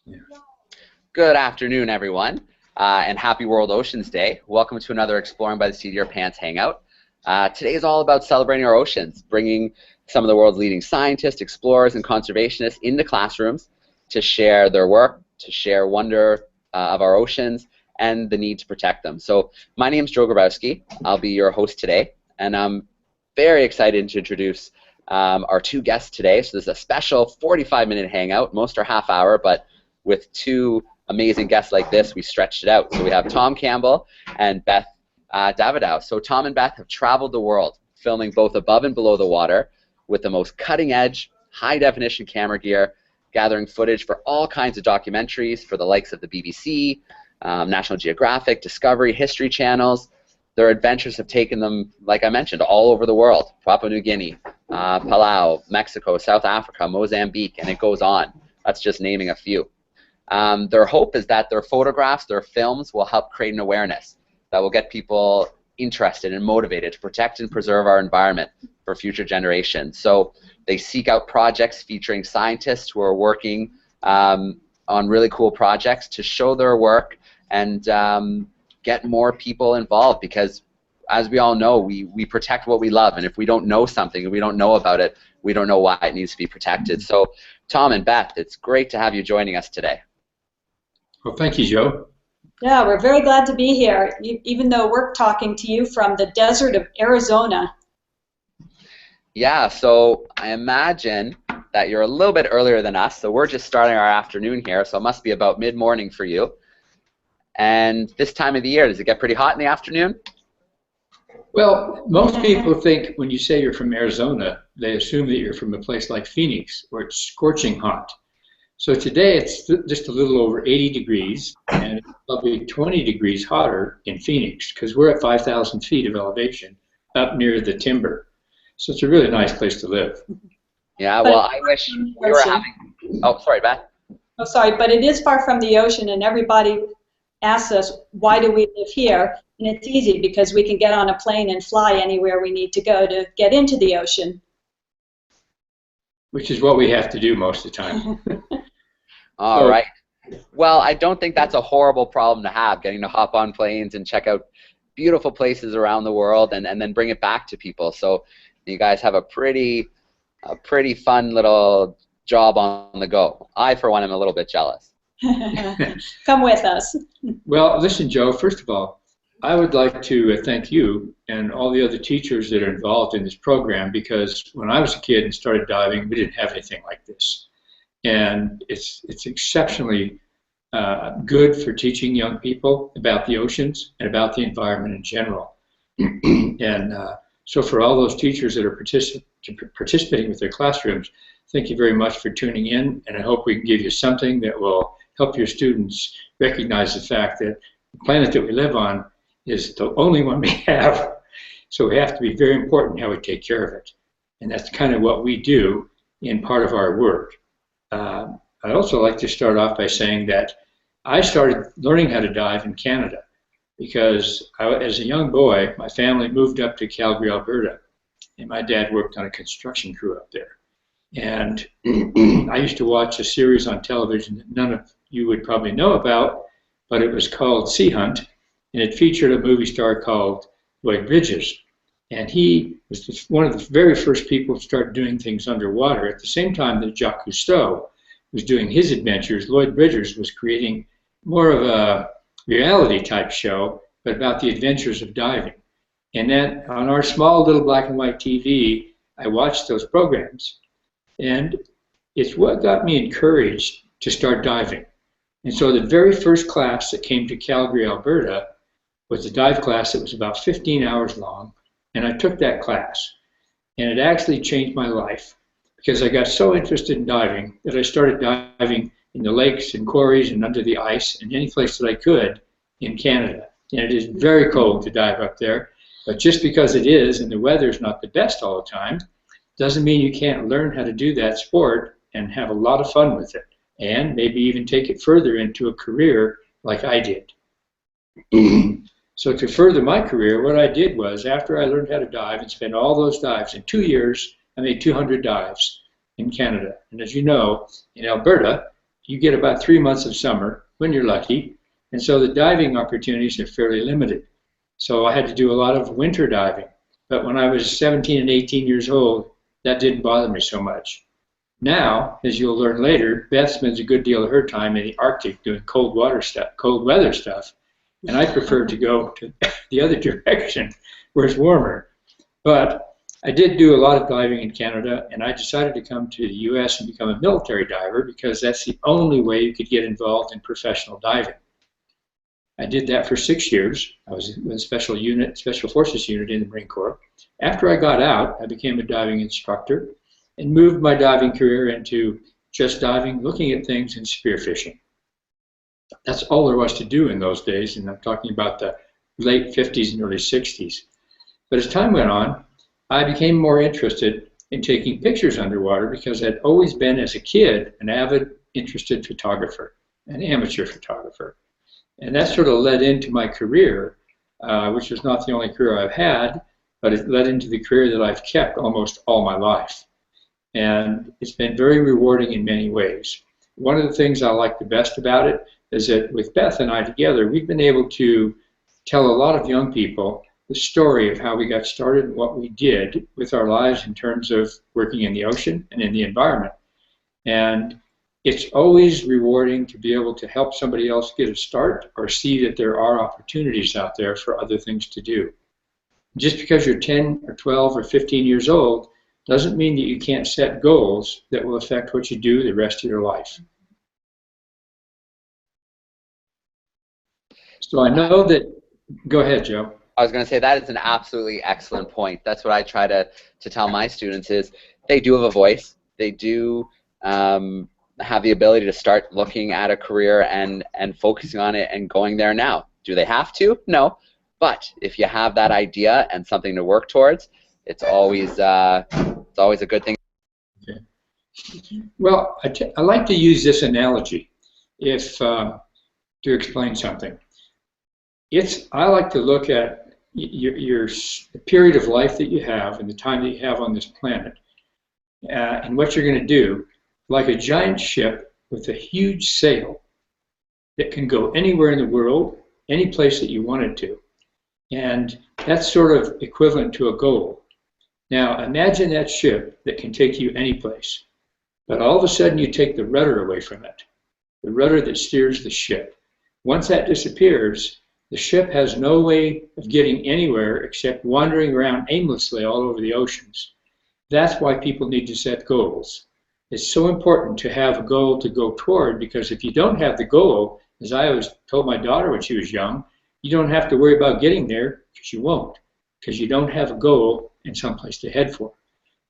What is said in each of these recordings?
Yeah. Good afternoon, everyone, and happy World Oceans Day. Welcome to another Exploring by the Seat of Your Pants hangout. Today is all about celebrating our oceans, bringing some of the world's leading scientists, explorers, and conservationists into classrooms to share their work, to share wonder of our oceans, and the need to protect them. So my name is Joe Grabowski. I'll be your host today, and I'm very excited to introduce our two guests today. So this is a special 45-minute hangout. Most are half hour, but with two amazing guests like this, we stretched it out. So we have Tom Campbell and Beth Davidow. So Tom and Beth have traveled the world, filming both above and below the water with the most cutting-edge, high-definition camera gear, gathering footage for all kinds of documentaries for the likes of the BBC, National Geographic, Discovery, History channels. Their adventures have taken them, like I mentioned, all over the world: Papua New Guinea, Palau, Mexico, South Africa, Mozambique, and it goes on. That's just naming a few. Their hope is that their photographs, their films will help create an awareness that will get people interested and motivated to protect and preserve our environment for future generations. So they seek out projects featuring scientists who are working on really cool projects to show their work and get more people involved, because as we all know, we protect what we love, and if we don't know something and we don't know about it, we don't know why it needs to be protected. So Tom and Beth, it's great to have you joining us today. Well, thank you, Joe. Yeah, we're very glad to be here, even though we're talking to you from the desert of Arizona. Yeah, so I imagine that you're a little bit earlier than us, so we're just starting our afternoon here, so it must be about mid-morning for you. And this time of the year, does it get pretty hot in the afternoon? Well, most people think when you say you're from Arizona, they assume that you're from a place like Phoenix, where it's scorching hot. So today it's just a little over 80 degrees, and it's probably 20 degrees hotter in Phoenix, because we're at 5,000 feet of elevation up near the timber. So it's a really nice place to live. Yeah, well, I wish we were having... Oh, sorry, Beth. Oh, sorry, but it is far from the ocean, and everybody asks us, why do we live here? And it's easy, because we can get on a plane and fly anywhere we need to go to get into the ocean. Which is what we have to do most of the time. All right. Well, I don't think that's a horrible problem to have, getting to hop on planes and check out beautiful places around the world and then bring it back to people. So you guys have a pretty fun little job on the go. I, for one, am a little bit jealous. Come with us. Well, listen, Joe, first of all, I would like to thank you and all the other teachers that are involved in this program, because when I was a kid and started diving, we didn't have anything like this. And it's exceptionally good for teaching young people about the oceans and about the environment in general. And so for all those teachers that are participating with their classrooms, thank you very much for tuning in, and I hope we can give you something that will help your students recognize the fact that the planet that we live on is the only one we have. So we have to be very important how we take care of it. And that's kind of what we do in part of our work. I'd also like to start off by saying that I started learning how to dive in Canada because as a young boy, my family moved up to Calgary, Alberta, and my dad worked on a construction crew up there. And I used to watch a series on television that none of you would probably know about, but it was called Sea Hunt, and it featured a movie star called Lloyd Bridges. And he was one of the very first people to start doing things underwater. At the same time that Jacques Cousteau was doing his adventures, Lloyd Bridges was creating more of a reality type show, but about the adventures of diving. And then on our small little black and white TV, I watched those programs. And it's what got me encouraged to start diving. And so the very first class that came to Calgary, Alberta, was a dive class that was about 15 hours long. And I took that class, and it actually changed my life, because I got so interested in diving that I started diving in the lakes and quarries and under the ice and any place that I could in Canada. And it is very cold to dive up there, but just because it is and the weather's not the best all the time, doesn't mean you can't learn how to do that sport and have a lot of fun with it, and maybe even take it further into a career like I did. So to further my career, what I did was, after I learned how to dive and spent all those dives, in 2 years, I made 200 dives in Canada. And as you know, in Alberta, you get about 3 months of summer when you're lucky, and so the diving opportunities are fairly limited. So I had to do a lot of winter diving. But when I was 17 and 18 years old, that didn't bother me so much. Now, as you'll learn later, Beth spends a good deal of her time in the Arctic doing cold weather stuff, and I prefer to go to the other direction where it's warmer. But I did do a lot of diving in Canada, and I decided to come to the US and become a military diver because that's the only way you could get involved in professional diving. I did that for 6 years. I was in a special forces unit in the Marine Corps. After I got out, I became a diving instructor and moved my diving career into just diving, looking at things, and spearfishing. That's all there was to do in those days, and I'm talking about the late 50s and early 60s. But as time went on, I became more interested in taking pictures underwater because I'd always been, as a kid, an avid, interested photographer, an amateur photographer. And that sort of led into my career, which was not the only career I've had, but it led into the career that I've kept almost all my life. And it's been very rewarding in many ways. One of the things I like the best about it is that with Beth and I together, we've been able to tell a lot of young people the story of how we got started and what we did with our lives in terms of working in the ocean and in the environment. And it's always rewarding to be able to help somebody else get a start or see that there are opportunities out there for other things to do. Just because you're 10 or 12 or 15 years old doesn't mean that you can't set goals that will affect what you do the rest of your life. So I know that, go ahead, Joe. I was going to say that is an absolutely excellent point. That's what I try to tell my students is they do have a voice. They do have the ability to start looking at a career and focusing on it and going there now. Do they have to? No. But if you have that idea and something to work towards, it's always a good thing. Okay. Well, I like to use this analogy to explain something. I like to look at the period of life that you have and the time that you have on this planet and what you're going to do like a giant ship with a huge sail that can go anywhere in the world, any place that you want it to. And that's sort of equivalent to a goal. Now imagine that ship that can take you any place, but all of a sudden you take the rudder away from it, the rudder that steers the ship. Once that disappears, the ship has no way of getting anywhere except wandering around aimlessly all over the oceans. That's why people need to set goals. It's so important to have a goal to go toward, because if you don't have the goal, as I always told my daughter when she was young, you don't have to worry about getting there because you won't, because you don't have a goal and someplace to head for.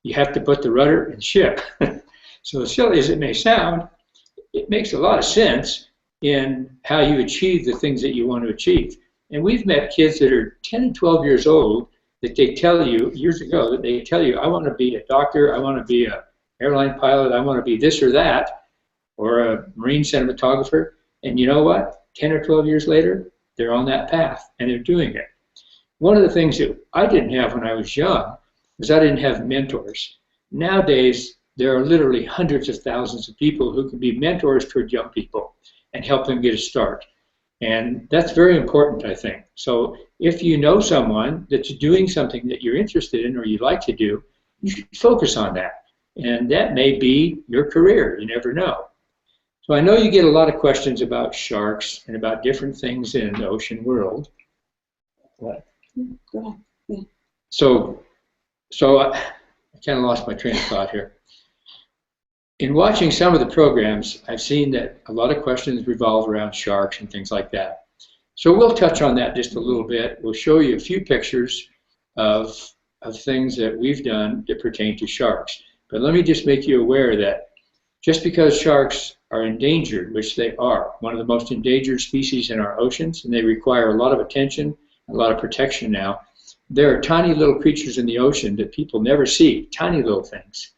You have to put the rudder in the ship. So as silly as it may sound, it makes a lot of sense in how you achieve the things that you want to achieve. And we've met kids that are 10 and 12 years old that they tell you, years ago, that they tell you, I want to be a doctor, I want to be an airline pilot, I want to be this or that, or a marine cinematographer. And you know what? 10 or 12 years later, they're on that path and they're doing it. One of the things that I didn't have when I was young was I didn't have mentors. Nowadays, there are literally hundreds of thousands of people who can be mentors toward young people and help them get a start. And that's very important, I think. So if you know someone that's doing something that you're interested in or you'd like to do, you should focus on that. And that may be your career. You never know. So I know you get a lot of questions about sharks and about different things in the ocean world. What? Go ahead. Yeah. So I kind of lost my train of thought here. In watching some of the programs, I've seen that a lot of questions revolve around sharks and things like that. So we'll touch on that just a little bit. We'll show you a few pictures of things that we've done that pertain to sharks. But let me just make you aware that just because sharks are endangered, which they are, one of the most endangered species in our oceans, and they require a lot of attention, a lot of protection now, there are tiny little creatures in the ocean that people never see, tiny little things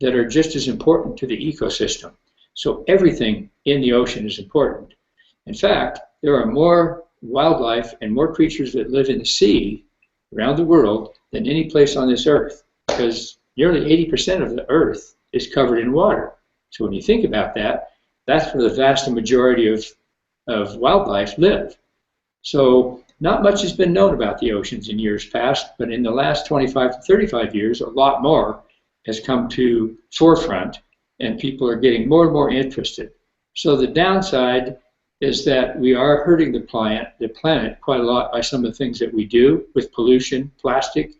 that are just as important to the ecosystem. So everything in the ocean is important. In fact, there are more wildlife and more creatures that live in the sea around the world than any place on this earth, because nearly 80% of the earth is covered in water. So when you think about that, That's where the vast majority of wildlife live. So not much has been known about the oceans in years past, but in the last 25 to 35 years, a lot more has come to forefront, and people are getting more and more interested. So the downside is that we are hurting the planet quite a lot by some of the things that we do with pollution, plastic,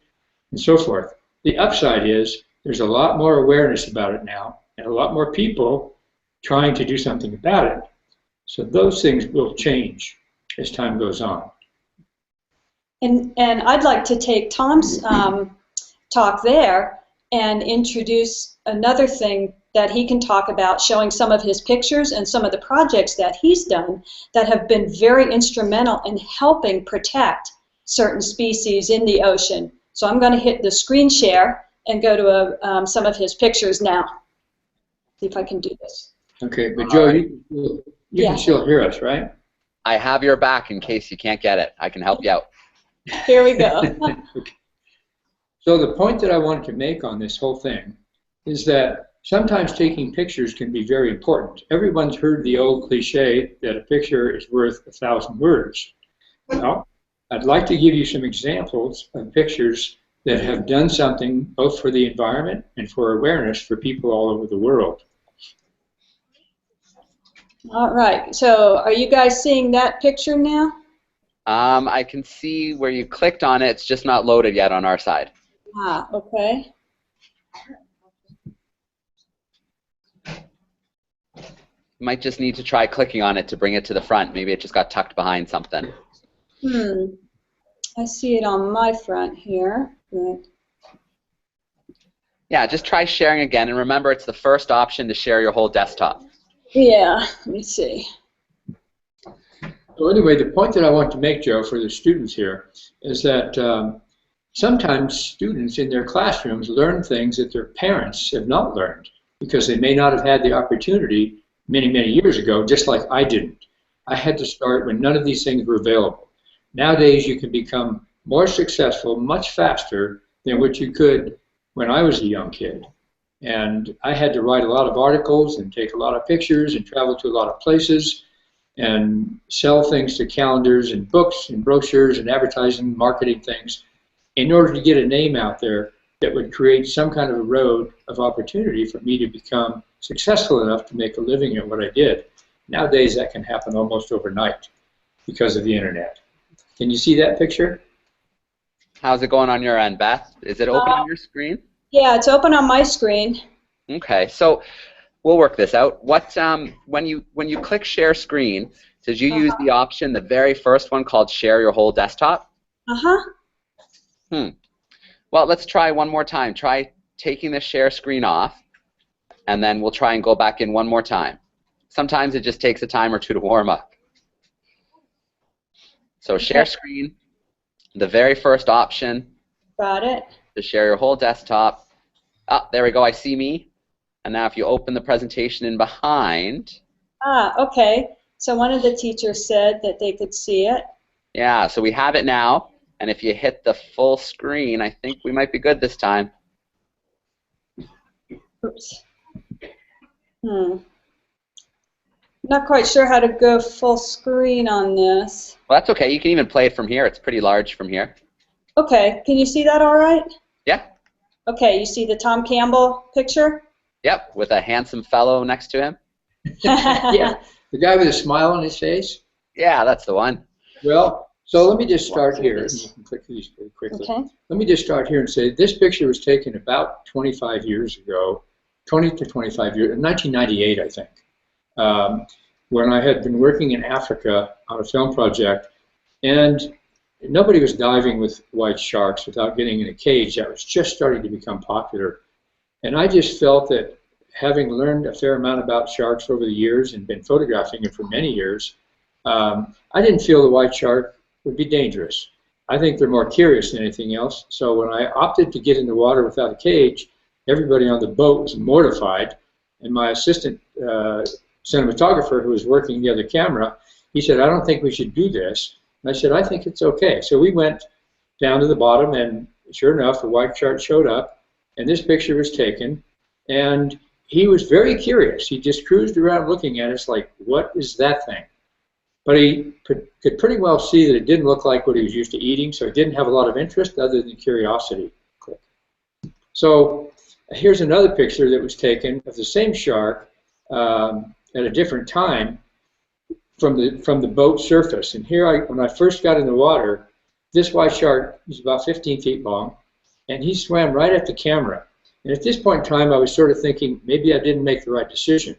and so forth. The upside is there's a lot more awareness about it now, and a lot more people trying to do something about it. So those things will change as time goes on. And I'd like to take Tom's talk there and introduce another thing that he can talk about, showing some of his pictures and some of the projects that he's done that have been very instrumental in helping protect certain species in the ocean. So I'm going to hit the screen share and go to some of his pictures now. See if I can do this. Okay, but Joe, you can still hear us, right? I have your back in case you can't get it. I can help you out. Here we go. Okay. So the point that I wanted to make on this whole thing is that sometimes taking pictures can be very important. Everyone's heard the old cliche that a picture is worth 1,000 words. Well, I'd like to give you some examples of pictures that have done something both for the environment and for awareness for people all over the world. All right, so are you guys seeing that picture now? I can see where you clicked on it. It's just not loaded yet on our side. Ah, okay. You might just need to try clicking on it to bring it to the front. Maybe it just got tucked behind something. I see it on my front here. Good. Yeah, just try sharing again, and remember it's the first option to share your whole desktop. Yeah, let me see. So anyway, the point that I want to make, Joe, for the students here is that sometimes students in their classrooms learn things that their parents have not learned because they may not have had the opportunity many, many years ago, just like I didn't. I had to start when none of these things were available. Nowadays, you can become more successful much faster than what you could when I was a young kid. And I had to write a lot of articles and take a lot of pictures and travel to a lot of places and sell things to calendars and books and brochures and advertising, marketing things in order to get a name out there that would create some kind of a road of opportunity for me to become successful enough to make a living at what I did. Nowadays, that can happen almost overnight because of the internet. Can you see that picture? How's it going on your end, Beth? Is it open on your screen? Yeah, it's open on my screen. Okay, so we'll work this out. What when you click share screen, did you use the option, the very first one called share your whole desktop? Well, let's try one more time. Try taking the share screen off, and then we'll try and go back in one more time. Sometimes it just takes a time or two to warm up. So share screen, the very first option. Got it. To share your whole desktop. Ah, there we go, I see me. And now if you open the presentation in behind. Ah, okay. So one of the teachers said that they could see it. Yeah, so we have it now. And if you hit the full screen, I think we might be good this time. Oops. Not quite sure how to go full screen on this. Well, that's okay. You can even play it from here. It's pretty large from here. Okay. Can you see that all right? Yeah. Okay. You see the Tom Campbell picture? Yep, with a handsome fellow next to him. Yeah, the guy with a smile on his face? Yeah, that's the one. Well, so let me just start here. You can click these very quickly. Okay. Let me just start here and say this picture was taken about 25 years ago, 20 to 25 years, in 1998, I think. When I had been working in Africa on a film project, and nobody was diving with white sharks without getting in a cage. That was just starting to become popular. And I just felt that having learned a fair amount about sharks over the years and been photographing them for many years, I didn't feel the white shark would be dangerous. I think they're more curious than anything else. So when I opted to get in the water without a cage, everybody on the boat was mortified. And my assistant cinematographer, who was working the other camera, he said, "I don't think we should do this." And I said, "I think it's okay." So we went down to the bottom, and sure enough, the white shark showed up, and this picture was taken. And he was very curious. He just cruised around looking at us like, what is that thing? But he could pretty well see that it didn't look like what he was used to eating, so it didn't have a lot of interest other than curiosity. Click. So here's another picture that was taken of the same shark at a different time from the boat surface. And here, when I first got in the water, this white shark was about 15 feet long, and he swam right at the camera. And at this point in time, I was sort of thinking, maybe I didn't make the right decision.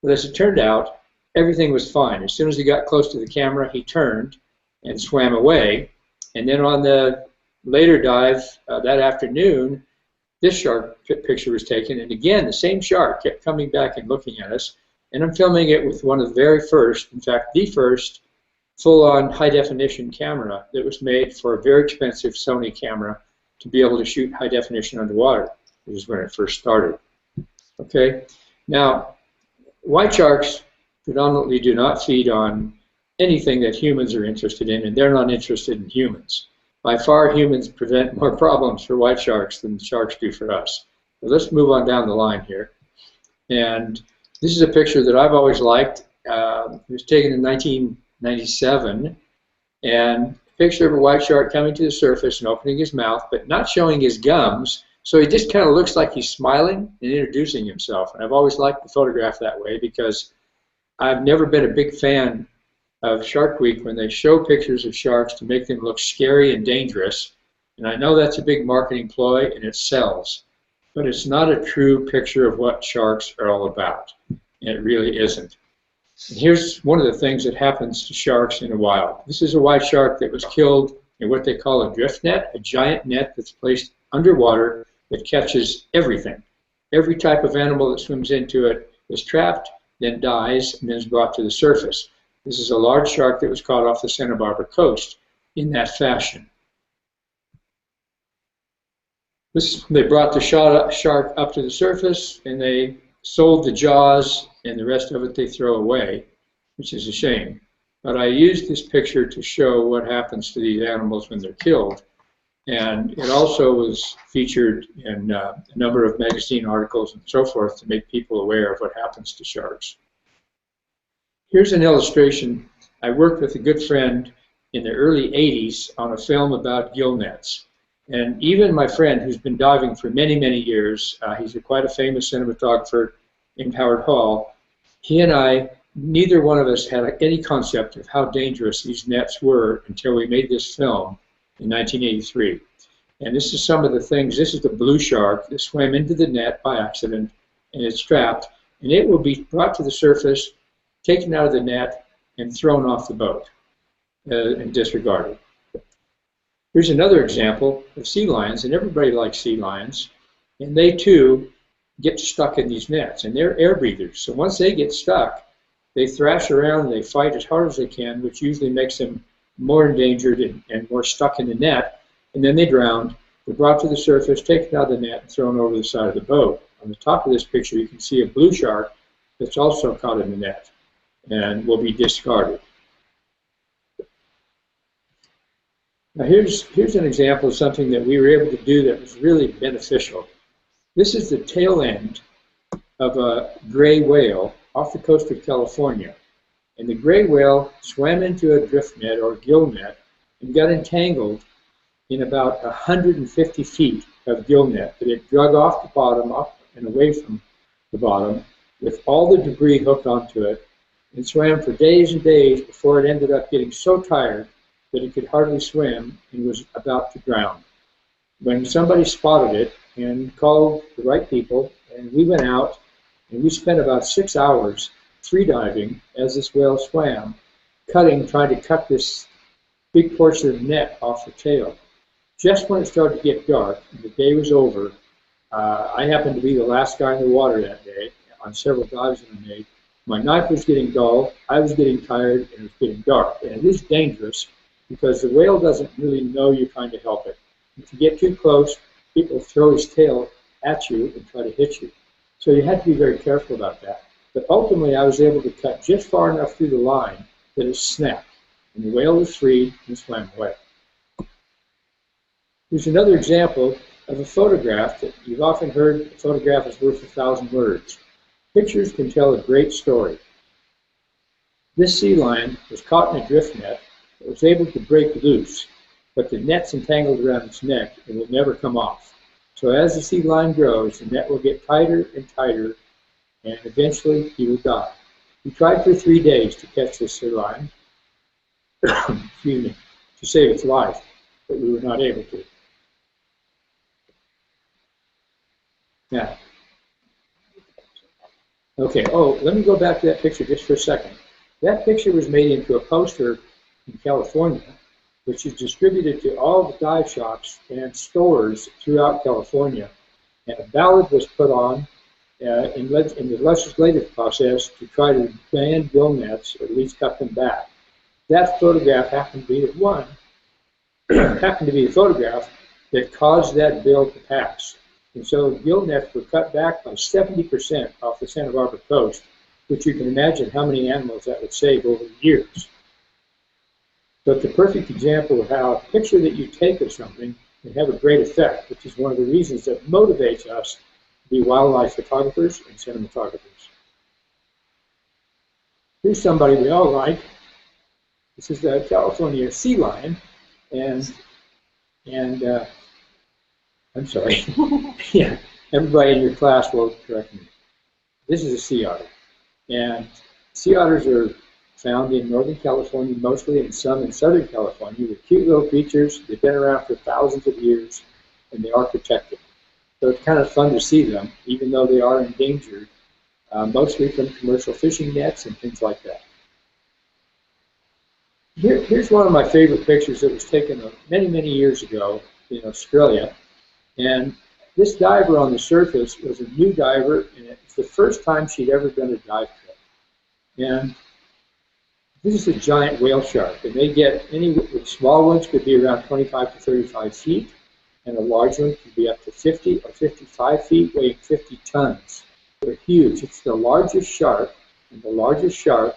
But as it turned out, everything was fine. As soon as he got close to the camera, he turned and swam away. And then on the later dive that afternoon, this shark picture was taken. And again, the same shark kept coming back and looking at us. And I'm filming it with one of the very first, in fact, the first full-on high-definition camera that was made for a very expensive Sony camera to be able to shoot high definition underwater. This is when it first started. Okay, now white sharks predominantly do not feed on anything that humans are interested in, and they're not interested in humans. By far, humans prevent more problems for white sharks than sharks do for us. So let's move on down the line here. And this is a picture that I've always liked. It was taken in 1997, and a picture of a white shark coming to the surface and opening his mouth, but not showing his gums. So he just kind of looks like he's smiling and introducing himself. And I've always liked the photograph that way because I've never been a big fan of Shark Week when they show pictures of sharks to make them look scary and dangerous. And I know that's a big marketing ploy and it sells, but it's not a true picture of what sharks are all about. And it really isn't. And here's one of the things that happens to sharks in the wild. This is a white shark that was killed in what they call a drift net, a giant net that's placed underwater that catches everything. Every type of animal that swims into it is trapped, then dies, and then is brought to the surface. This is a large shark that was caught off the Santa Barbara coast in that fashion. They brought the shark up to the surface, and they sold the jaws, and the rest of it they throw away, which is a shame. But I used this picture to show what happens to these animals when they're killed. And it also was featured in a number of magazine articles and so forth to make people aware of what happens to sharks. Here's an illustration. I worked with a good friend in the early 80s on a film about gill nets. And even my friend, who's been diving for many, many years, he's quite a famous cinematographer named Howard Hall, he and I, neither one of us had any concept of how dangerous these nets were until we made this film in 1983. And this is some of the things. This is the blue shark that swam into the net by accident, and it's trapped, and it will be brought to the surface, taken out of the net, and thrown off the boat and disregarded. Here's another example of sea lions, and everybody likes sea lions, and they too get stuck in these nets, and they're air breathers. So once they get stuck, they thrash around and they fight as hard as they can, which usually makes them more endangered and more stuck in the net, and then they drown. They're brought to the surface, taken out of the net, and thrown over the side of the boat. On the top of this picture, you can see a blue shark that's also caught in the net and will be discarded. Now here's an example of something that we were able to do that was really beneficial. This is the tail end of a gray whale off the coast of California. And the gray whale swam into a drift net or gill net and got entangled in about 150 feet of gill net that it drug off the bottom, up and away from the bottom, with all the debris hooked onto it, and swam for days and days before it ended up getting so tired that it could hardly swim and was about to drown. When somebody spotted it and called the right people, and we went out and we spent about 6 hours free diving as this whale swam, trying to cut this big portion of net off the tail. Just when it started to get dark and the day was over, I happened to be the last guy in the water that day on several dives that I made. My knife was getting dull, I was getting tired, and it was getting dark. And it is dangerous because the whale doesn't really know you're trying to help it. If you get too close, it will throw his tail at you and try to hit you. So you have to be very careful about that. But ultimately, I was able to cut just far enough through the line that it snapped, and the whale was free and swam away. Here's another example of a photograph that you've often heard, a photograph is worth 1,000 words. Pictures can tell a great story. This sea lion was caught in a drift net that was able to break loose, but the net's entangled around its neck and will never come off. So as the sea lion grows, the net will get tighter and tighter, and eventually he will die. We tried for 3 days to catch this sea lion, excuse me, to save its life, but we were not able to. Now, okay, let me go back to that picture just for a second. That picture was made into a poster in California, which is distributed to all the dive shops and stores throughout California. And a ballot was put on in the legislative process to try to ban gill nets, or at least cut them back. That photograph happened to be the one, happened to be the photograph that caused that bill to pass. And so gill nets were cut back by 70% off the Santa Barbara coast, which you can imagine how many animals that would save over the years. So it's a perfect example of how a picture that you take of something can have a great effect, which is one of the reasons that motivates us to be wildlife photographers and cinematographers. Here's somebody we all like. This is the California sea lion, and I'm sorry. Yeah, everybody in your class will correct me. This is a sea otter, and sea otters are found in Northern California mostly, and some in Southern California. They're cute little creatures. They've been around for thousands of years, and they are protected. So it's kind of fun to see them, even though they are endangered, mostly from commercial fishing nets and things like that. Here's one of my favorite pictures that was taken many, many years ago in Australia. And this diver on the surface was a new diver, and it's the first time she'd ever done a dive trip. And this is a giant whale shark, and they get small ones could be around 25 to 35 feet, and a large one could be up to 50 or 55 feet, weighing 50 tons. They're huge. It's the largest shark, and the largest shark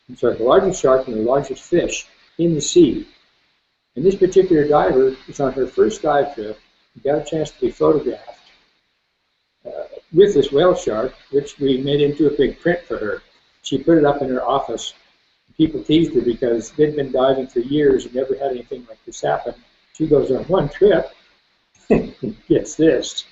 and the largest fish in the sea. And this particular diver was on her first dive trip and got a chance to be photographed with this whale shark, which we made into a big print for her. She put it up in her office. People teased her because they'd been diving for years and never had anything like this happen. She goes on one trip and gets this.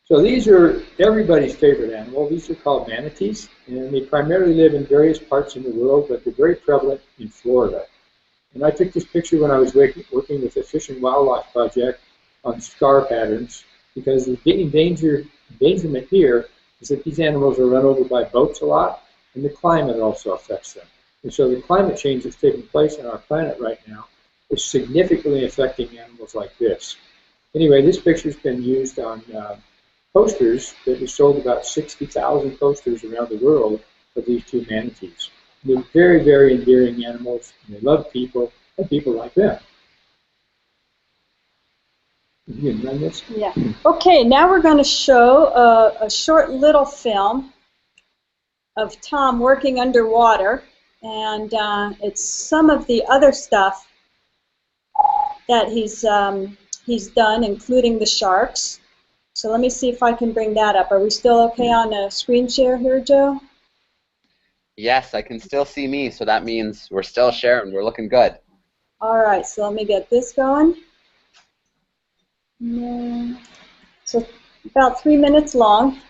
So these are everybody's favorite animal. These are called manatees, and they primarily live in various parts in the world, but they're very prevalent in Florida. And I took this picture when I was working with the Fish and Wildlife Project on scar patterns, because the endangerment here is that these animals are run over by boats a lot, and the climate also affects them. And so the climate change that's taking place on our planet right now is significantly affecting animals like this. Anyway, this picture's been used on posters that we sold about 60,000 posters around the world of these two manatees. They're very, very endearing animals, and they love people, and people like them. You can run this? Yeah. Okay, now we're going to show a short little film of Tom working underwater, and it's some of the other stuff that he's done, including the sharks. So let me see if I can bring that up. Are we still okay on a screen share here, Joe? Yes, I can still see me, so that means we're still sharing. We're looking good. All right, so let me get this going. So about 3 minutes long.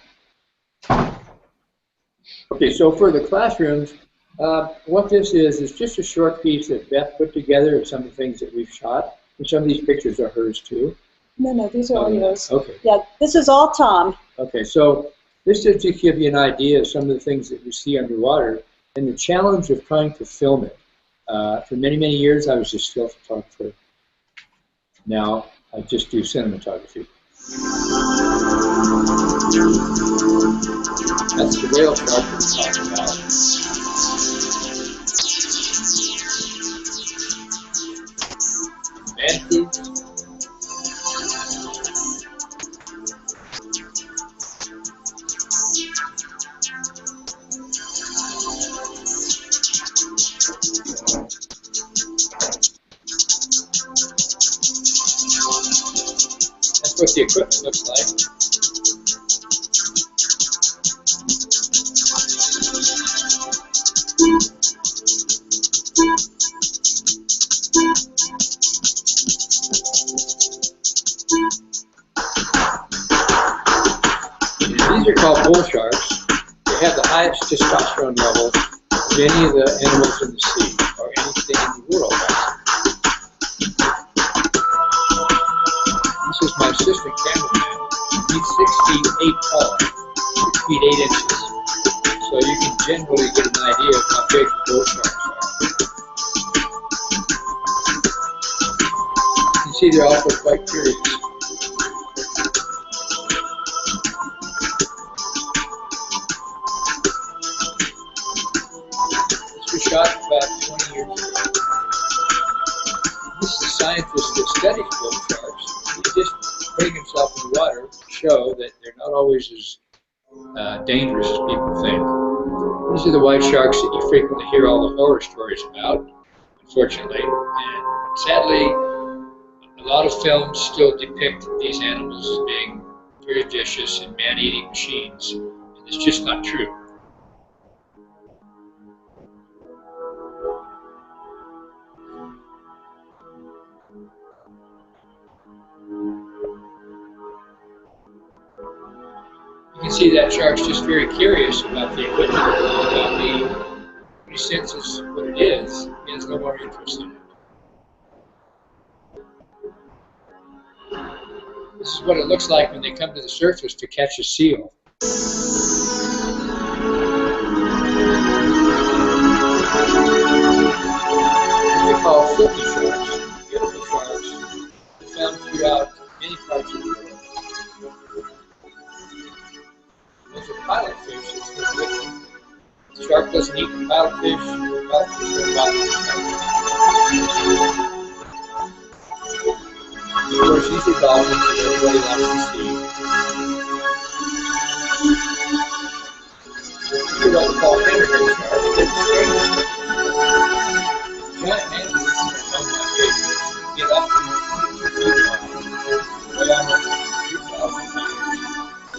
Okay, so for the classrooms, what this is just a short piece that Beth put together of some of the things that we've shot. And some of these pictures are hers too. No, these are all yours. Okay. Yeah, this is all Tom. Okay, so this is to give you an idea of some of the things that we see underwater and the challenge of trying to film it. For many, many years, I was a still photographer. Now, I just do cinematography. That's the whale shark that we're talking about. Manatees. That's what the equipment looks like. These are called bull sharks. They have the highest testosterone levels of any of the animals in the sea, or anything in the world, actually. This is my assistant cameraman. He's 6 feet 8 tall, 6 feet 8 inches. So you can generally get an idea of how big the bull sharks are. You can see they're also quite curious. Shot about 20 years ago. This is a scientist that studies bull sharks. He's just putting himself in the water to show that they're not always as dangerous as people think. These are the white sharks that you frequently hear all the horror stories about, unfortunately. And sadly, a lot of films still depict these animals as being very vicious and man-eating machines. And it's just not true. You can see that shark's just very curious about the equipment, about me. When he senses what it is, he has no more interest in it. This is what it looks like when they come to the surface to catch a seal. They're called filthy sharks, beautiful sharks. They're found throughout many parts of the world. Those are pilot fish. The shark doesn't eat the pilot fish. The pilot fish don't bother the shark. Of course, these are dolphins that everybody likes to see. These are what we call hangout sharks. They're strange. Giant hangout are one of my favorites. Get up to 2 feet long. Weigh almost 2,000 pounds.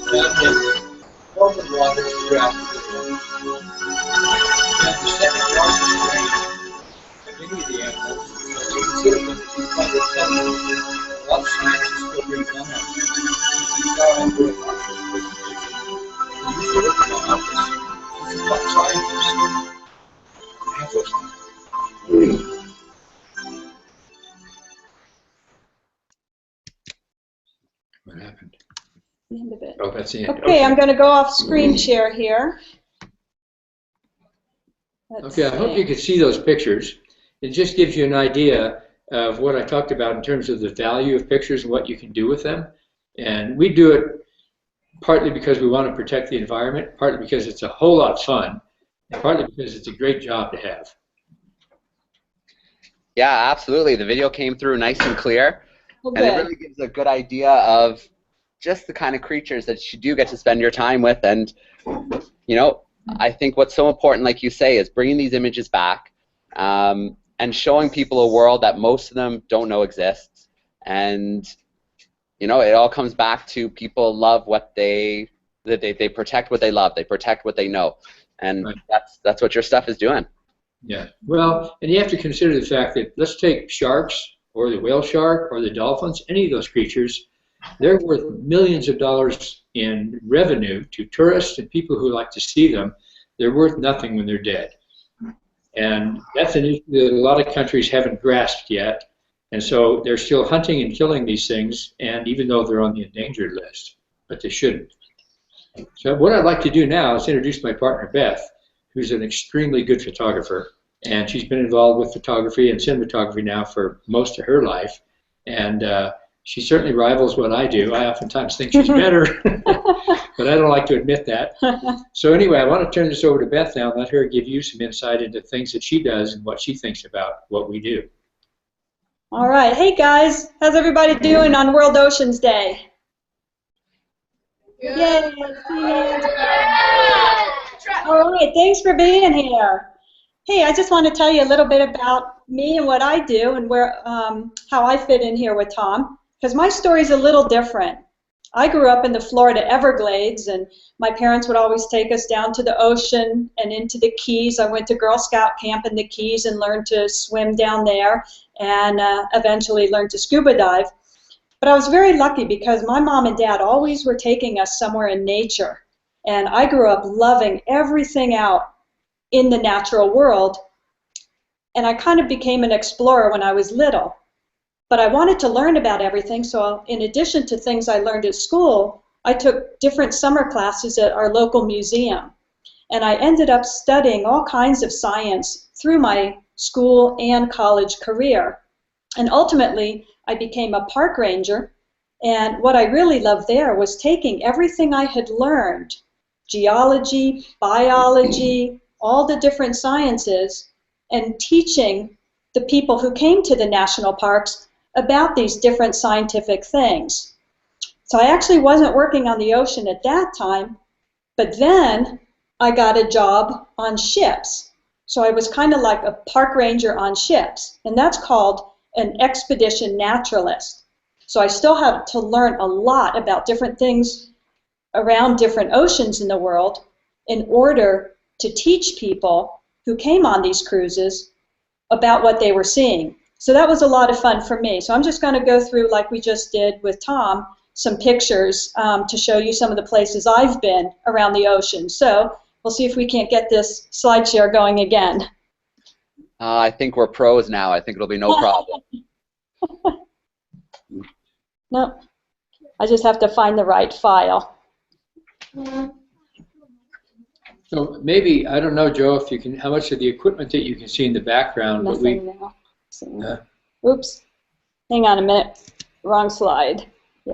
Found in warmer waters throughout the world. And the second largest range of any of the animals, so they consider them to be quite intelligent. A lot of scientists still bring them up. You saw Alberta and British Columbia. You used to look at my office. These are top scientists. I have those. What happened? The end of it. Oh, that's the end. Okay, I'm going to go off screen share here. Okay, I hope you can see those pictures. It just gives you an idea of what I talked about in terms of the value of pictures and what you can do with them. And we do it partly because we want to protect the environment, partly because it's a whole lot of fun, and partly because it's a great job to have. Yeah, absolutely. The video came through nice and clear, Okay. and it really gives a good idea of just the kind of creatures that you do get to spend your time with. And, you know, I think what's so important, like you say, is bringing these images back and showing people a world that most of them don't know exists. And, you know, it all comes back to people love what they protect what they love. They protect what they know. And right. that's what your stuff is doing. Yeah. Well, and you have to consider the fact that let's take sharks or the whale shark or the dolphins, any of those creatures. They're worth millions of dollars in revenue to tourists and people who like to see them. They're worth nothing when they're dead. And that's an issue that a lot of countries haven't grasped yet. And so they're still hunting and killing these things, and even though they're on the endangered list, but they shouldn't. So what I'd like to do now is introduce my partner, Beth, who's an extremely good photographer. And she's been involved with photography and cinematography now for most of her life. And she certainly rivals what I do. I oftentimes think she's better, but I don't like to admit that. So anyway, I want to turn this over to Beth now and let her give you some insight into things that she does and what she thinks about what we do. All right. Hey, guys. How's everybody doing on World Oceans Day? Good. Yay. All right. Thanks for being here. Hey, I just want to tell you a little bit about me and what I do and where, how I fit in here with Tom. because my story's a little different. I grew up in the Florida Everglades, and my parents would always take us down to the ocean and into the Keys. I went to Girl Scout camp in the Keys and learned to swim down there, and eventually learned to scuba dive. But I was very lucky because my mom and dad always were taking us somewhere in nature. And I grew up loving everything out in the natural world. And I kind of became an explorer when I was little. But I wanted to learn about everything, so in addition to things I learned at school, I took different summer classes at our local museum. And I ended up studying all kinds of science through my school and college career. And ultimately, I became a park ranger, and what I really loved there was taking everything I had learned, geology, biology, all the different sciences, and teaching the people who came to the national parks about these different scientific things. So I actually wasn't working on the ocean at that time, but then I got a job on ships. So I was kind of like a park ranger on ships, and that's called an expedition naturalist. So I still had to learn a lot about different things around different oceans in the world in order to teach people who came on these cruises about what they were seeing. So that was a lot of fun for me. So I'm just going to go through, like we just did with Tom, some pictures to show you some of the places I've been around the ocean. So we'll see if we can't get this slide share going again. I think we're pros now. I think it'll be no problem. No, I just have to find the right file. So maybe, I don't know, Joe, if you can, how much of the equipment that you can see in the background. Nothing now. Oops. Hang on a minute. Wrong slide.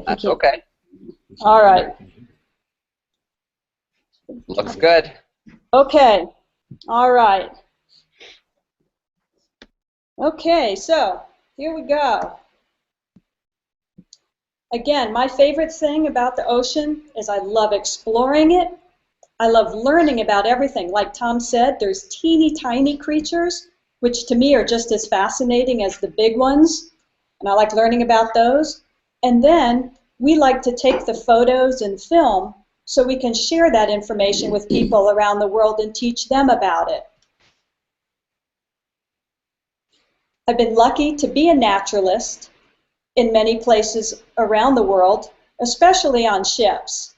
That's okay. All right. Looks good. Okay. All right. Okay, so here we go. Again, my favorite thing about the ocean is I love exploring it. I love learning about everything. Like Tom said, there's teeny tiny creatures, which to me are just as fascinating as the big ones, and I like learning about those. And then we like to take the photos and film so we can share that information with people around the world and teach them about it. I've been lucky to be a naturalist in many places around the world, especially on ships.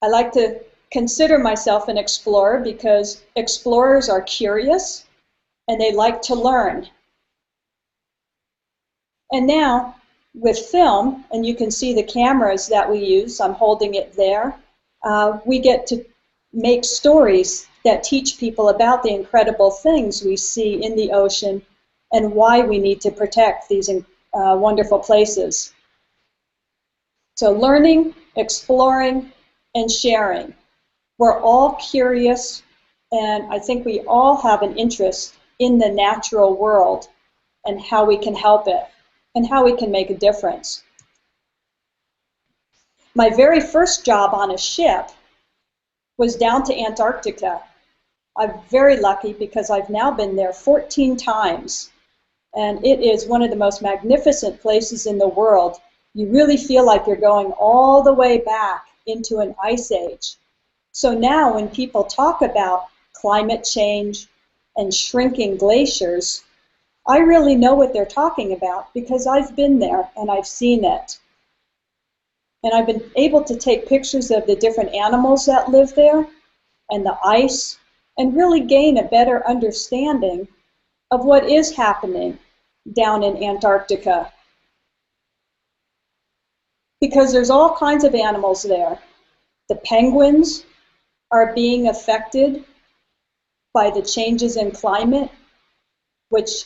I like to consider myself an explorer because explorers are curious and they like to learn. And now with film, and you can see the cameras that we use, I'm holding it there, we get to make stories that teach people about the incredible things we see in the ocean and why we need to protect these wonderful places. So learning, exploring, and sharing. We're all curious, and I think we all have an interest in the natural world and how we can help it and how we can make a difference. My very first job on a ship was down to Antarctica. I'm very lucky because I've now been there 14 times, and it is one of the most magnificent places in the world. You really feel like you're going all the way back into an ice age. So now when people talk about climate change and shrinking glaciers, I really know what they're talking about because I've been there and I've seen it. And I've been able to take pictures of the different animals that live there and the ice and really gain a better understanding of what is happening down in Antarctica. Because there's all kinds of animals there. The penguins are being affected by the changes in climate, which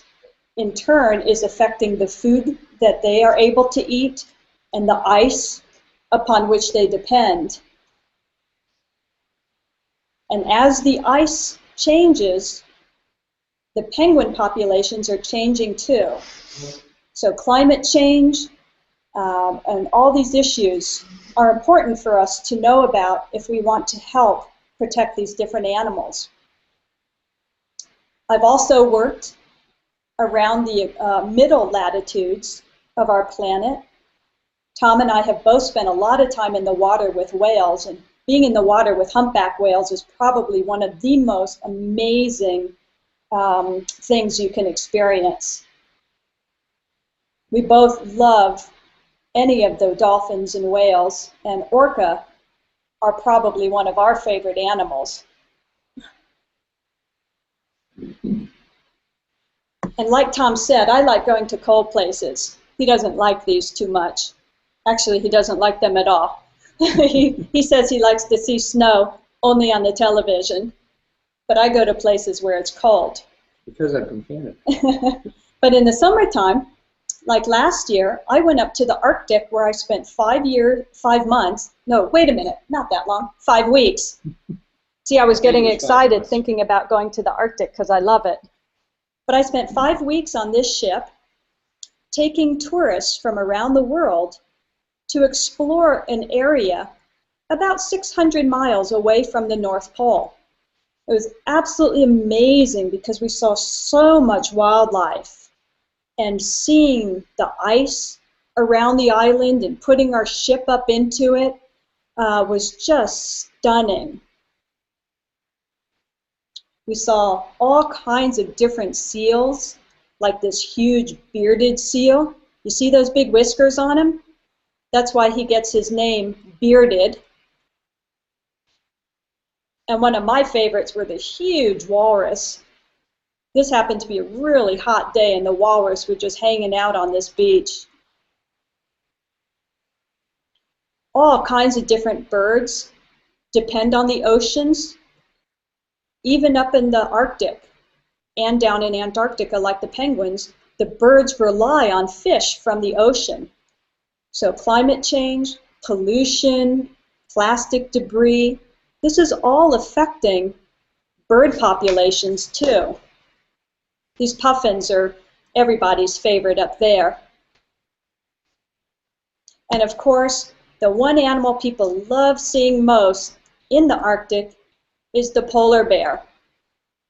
in turn is affecting the food that they are able to eat and the ice upon which they depend. And as the ice changes, the penguin populations are changing too. So climate change and all these issues are important for us to know about if we want to help protect these different animals. I've also worked around the middle latitudes of our planet. Tom and I have both spent a lot of time in the water with whales, and being in the water with humpback whales is probably one of the most amazing things you can experience. We both love any of the dolphins and whales, and orca are probably one of our favorite animals. And like Tom said, I like going to cold places. He doesn't like these too much. Actually, he doesn't like them at all. He says he likes to see snow only on the television. But I go to places where it's cold. Because I'm from Canada. But in the summertime, like last year, I went up to the Arctic where I spent 5 months. No, wait a minute, not that long, 5 weeks. See, I was getting excited thinking about going to the Arctic because I love it. But I spent 5 weeks on this ship taking tourists from around the world to explore an area about 600 miles away from the North Pole. It was absolutely amazing because we saw so much wildlife, and seeing the ice around the island and putting our ship up into it was just stunning. We saw all kinds of different seals, like this huge bearded seal. You see those big whiskers on him? That's why he gets his name, Bearded. And one of my favorites were the huge walrus. This happened to be a really hot day, and the walrus were just hanging out on this beach. All kinds of different birds depend on the oceans, even up in the Arctic and down in Antarctica, like the penguins. The birds rely on fish from the ocean. So climate change, pollution, plastic debris, this is all affecting bird populations too. These puffins are everybody's favorite up there. And of course, the one animal people love seeing most in the Arctic is the polar bear.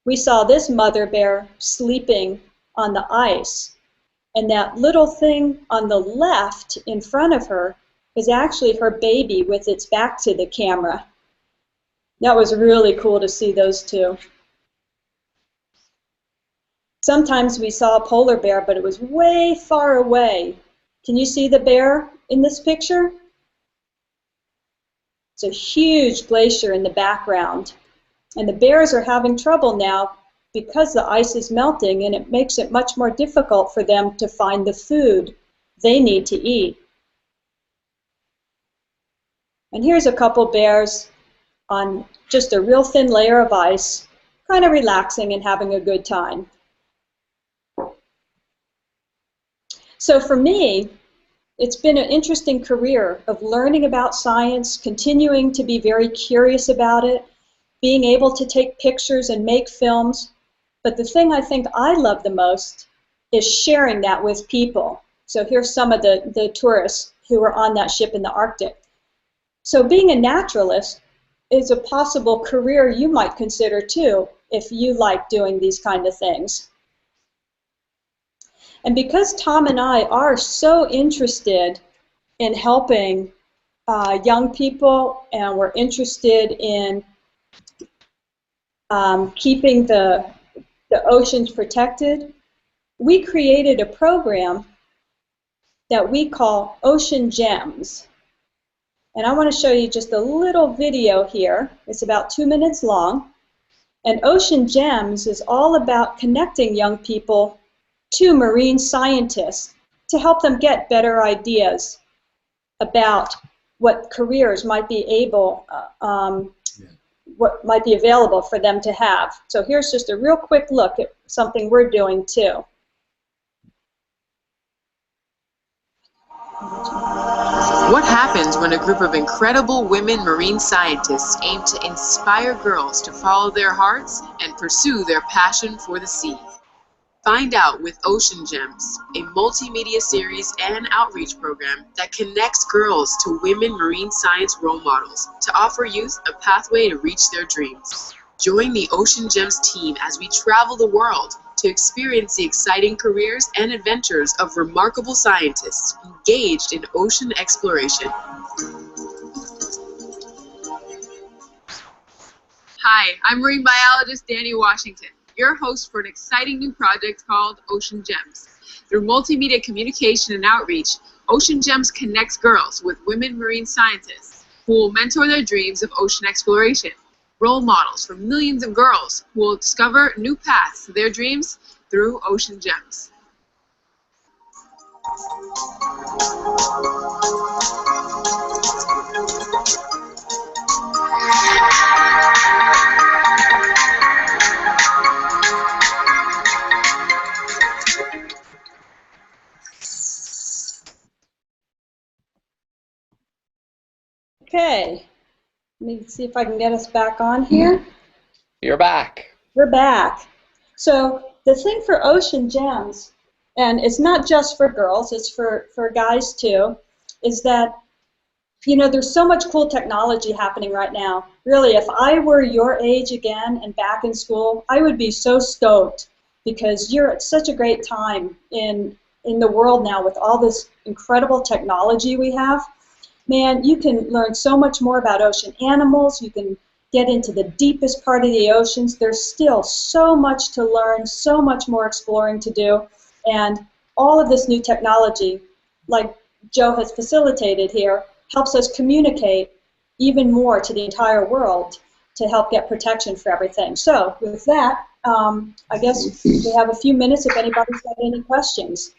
We saw this mother bear sleeping on the ice, and that little thing on the left in front of her is actually her baby with its back to the camera. That was really cool to see those two. Sometimes we saw a polar bear, but it was way far away. Can you see the bear in this picture? It's a huge glacier in the background. And the bears are having trouble now because the ice is melting, and it makes it much more difficult for them to find the food they need to eat. And here's a couple bears on just a real thin layer of ice, kind of relaxing and having a good time. So for me, it's been an interesting career of learning about science, continuing to be very curious about it, being able to take pictures and make films. But the thing I think I love the most is sharing that with people. So here's some of the tourists who were on that ship in the Arctic. So being a naturalist is a possible career you might consider too, if you like doing these kind of things. And because Tom and I are so interested in helping young people, and we're interested in keeping the oceans protected, we created a program that we call Ocean Gems. And I want to show you just a little video here. It's about 2 minutes long. And Ocean Gems is all about connecting young people to marine scientists to help them get better ideas about what careers might be what might be available for them to have. So here's just a real quick look at something we're doing too. What happens when a group of incredible women marine scientists aim to inspire girls to follow their hearts and pursue their passion for the sea? Find out with Ocean Gems, a multimedia series and outreach program that connects girls to women marine science role models to offer youth a pathway to reach their dreams. Join the Ocean Gems team as we travel the world to experience the exciting careers and adventures of remarkable scientists engaged in ocean exploration. Hi, I'm marine biologist Danny Washington, your host for an exciting new project called Ocean Gems. Through multimedia communication and outreach, Ocean Gems connects girls with women marine scientists who will mentor their dreams of ocean exploration. Role models for millions of girls who will discover new paths to their dreams through Ocean Gems. Okay, let me see if I can get us back on here. You're back. We're back. So the thing for Ocean Gems, and it's not just for girls, it's for guys too, is that, you know, there's so much cool technology happening right now. Really, if I were your age again and back in school, I would be so stoked because you're at such a great time in the world now with all this incredible technology we have. Man, you can learn so much more about ocean animals. You can get into the deepest part of the oceans. There's still so much to learn, so much more exploring to do. And all of this new technology, like Joe has facilitated here, helps us communicate even more to the entire world to help get protection for everything. So with that, I guess we have a few minutes if anybody's got any questions.